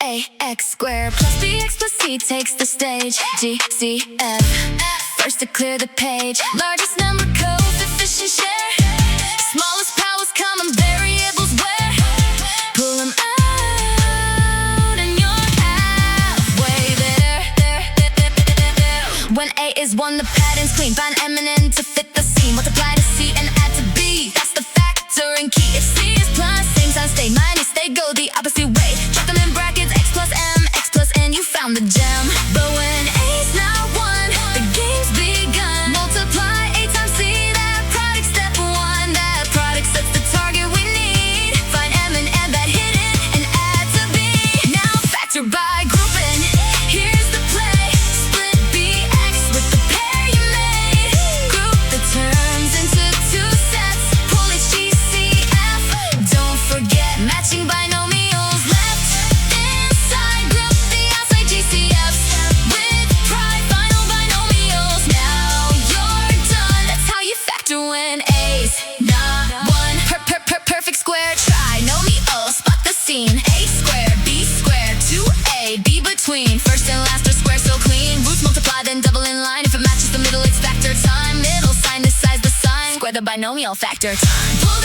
ax squared plus bx plus c takes the stage. GCF, first to clear the page. Largest number, coefficient share. Smallest powers, common variables where. Pull them out and you're halfway there. When A is 1, the pattern's clean. Find M and N to fit the scene. Multiply to C and add to B. That's the factoring key. If C is plus, same sign stay. Minus, they go the opposite way. Drop them in brackets, x plus n, you found the gem. But when A's not 1, the game's begun. Multiply A times C, that product step 1. That product sets the target we need. Find M and add that hidden and add to B. Now factor by grouping. Here's the play. Split BX with the pair you made. Group the terms into 2 sets. Pull each GCF. Don't forget matching binomials left inside. Group the outside GCFs with pride. Final binomials. Now you're done. That's how you factor when A's not 1. Perfect square. Trinomial. Spot the scene. A squared, B squared, 2A, B between. First and last are square so clean. Roots multiply then double in line. If it matches the middle, it's factor time. Middle sign, this size the sign. Square the binomial, factor time. Pull